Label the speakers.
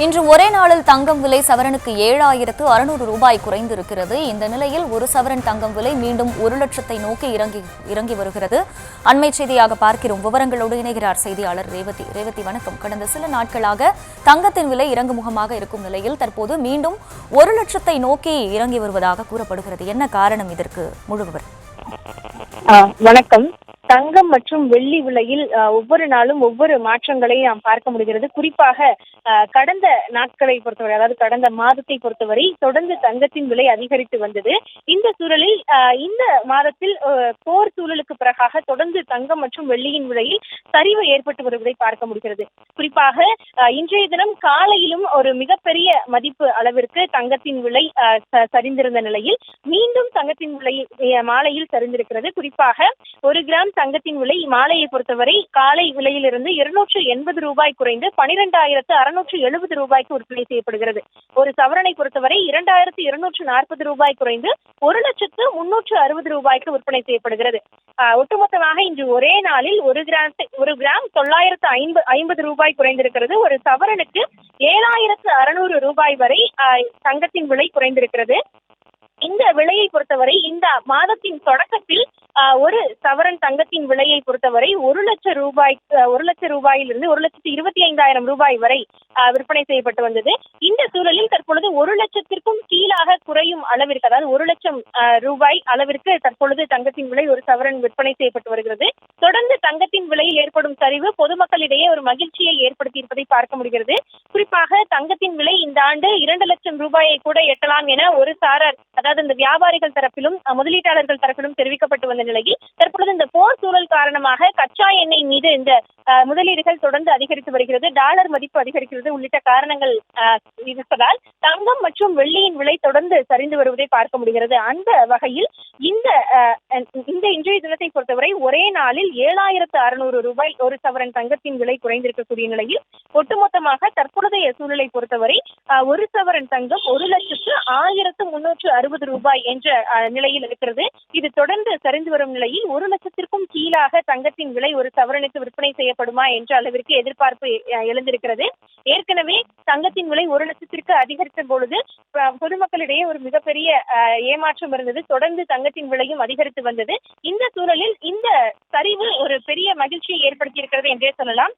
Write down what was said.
Speaker 1: இன்று ஒரே நாளில் தங்கம் விலை சவரனுக்கு 7,600 ரூபாய் குறைந்திருக்கிறது. இந்த நிலையில் ஒரு சவரன் தங்கம் விலை மீண்டும் 1,00,000 நோக்கி இறங்கி வருகிறது. அண்மை செய்தியாக பார்க்கிறோம். விவரங்களோடு இணைகிறார் செய்தியாளர் ரேவதி. ரேவதி, வணக்கம். கடந்த சில நாட்களாக தங்கத்தின் விலை இறங்குமுகமாக இருக்கும் நிலையில் தற்போது மீண்டும் 1,00,000 நோக்கி இறங்கி வருவதாக கூறப்படுகிறது. என்ன காரணம் இதற்கு? முழு விவரம்.
Speaker 2: வணக்கம். தங்கம் மற்றும் வெள்ளி விலையில் ஒவ்வொரு நாளும் ஒவ்வொரு மாற்றங்களை நாம் பார்க்க முடிகிறது. குறிப்பாக கடந்த நாட்களை பொறுத்தவரை, அதாவது கடந்த மாதத்தை பொறுத்தவரை தொடர்ந்து தங்கத்தின் விலை அதிகரித்து வந்தது. இந்த சூழலில் இந்த மாதத்தில் போர் சூழலுக்கு பிறகாக தொடர்ந்து தங்கம் மற்றும் வெள்ளியின் விலையில் சரிவு ஏற்பட்டு வருவதை பார்க்க முடிகிறது. குறிப்பாக இன்றைய தினம் காலையிலும் ஒரு மிகப்பெரிய மதிப்பு அளவிற்கு தங்கத்தின் விலை சரிந்திருந்த நிலையில் மீண்டும் தங்கத்தின் விலை மாலையில் சரிந்திருக்கிறது. குறிப்பாக 1 கிராம் தங்கத்தின் விலை மாலையை பொறுத்தவரை காலை விலையிலிருந்து 280 ரூபாய் குறைந்து 12,670 ரூபாய்க்கு விற்பனை செய்யப்படுகிறது. ஒரு சவரனை பொறுத்தவரை 2,240 ரூபாய் குறைந்து 1,360 ரூபாய்க்கு விற்பனை செய்யப்படுகிறது. ஒட்டுமொத்தமாக இன்று ஒரே நாளில் 1 கிராம் 950 ரூபாய் குறைந்திருக்கிறது. ஒரு சவரனுக்கு 7,600 ரூபாய் வரை தங்கத்தின் விலை குறைந்திருக்கிறது. இந்த விலையை பொறுத்தவரை இந்த மாதத்தின் தொடக்கத்தில் ஒரு சவரன் தங்கத்தின் விலையை பொறுத்தவரை 1,00,000 ரூபாயிலிருந்து 1,25,000 ரூபாய் வரை விற்பனை செய்யப்பட்டு வந்தது. இந்த சூழலில் தற்பொழுது 1,00,000க்கும் கீழாக குறையும் அளவிற்கு, அதாவது 1,00,000 ரூபாய் அளவிற்கு தற்பொழுது தங்கத்தின் விலை ஒரு சவரன் விற்பனை செய்யப்பட்டு வருகிறது. தொடர்ந்து தங்கத்தின் விலையில் ஏற்படும் சரிவு பொதுமக்களிடையே ஒரு மகிழ்ச்சியை ஏற்படுத்தி இருப்பதை பார்க்க முடிகிறது. குறிப்பாக தங்கத்தின் விலை இந்த ஆண்டு 2,00,000 ரூபாயை கூட எட்டலாம் என ஒரு சாரர், அதாவது இந்த வியாபாரிகள் தரப்பிலும் முதலீட்டாளர்கள் தரப்பிலும் தெரிவிக்கப்பட்டு வந்த நிலையில் தற்பொழுது இந்த போர் சூழல் காரணமாக கச்சா எண்ணெய் மீது இந்த முதலீடுகள் தொடர்ந்து அதிகரித்து வருகிறது. டாலர் மதிப்பு அதிகரிக்கிறது உள்ளிட்ட காரணங்கள் இருப்பதால் தங்கம் மற்றும் வெள்ளியின் விலை தொடர்ந்து சரிந்து வருவதை பார்க்க முடிகிறது. அந்த வகையில் இந்த இன்றைய தினத்தை பொறுத்தவரை ஒரே நாளில் 7,600 ரூபாய் ஒரு சவரன் தங்கத்தின் விலை குறைந்திருக்கக்கூடிய நிலையில் ஒட்டுமொத்தமாக தற்பொழுதைய சூழலை பொறுத்தவரை ஒரு சவரன் தங்கம் 1,01,360 ரூபாய் என்ற நிலையில் இருக்கிறது. இது தொடர்ந்து சரிந்து வரும் நிலையில் 1,00,000க்கும் கீழாக தங்கத்தின் விலை ஒரு சவரனுக்கு விற்பனை செய்யப்படுமா என்ற அளவிற்கு எதிர்பார்ப்பு எழுந்திருக்கிறது. ஏற்கனவே தங்கத்தின் விலை 1,00,000ற்கு அதிகரித்த பொழுது பொதுமக்களிடையே ஒரு மிகப்பெரிய ஏமாற்றம் இருந்தது. தொடர்ந்து தங்கத்தின் விலையும் அதிகரித்து வந்தது. இந்த சூழலில் இந்த சரிவு ஒரு பெரிய மகிழ்ச்சியை ஏற்படுத்தி இருக்கிறது என்றே சொல்லலாம்.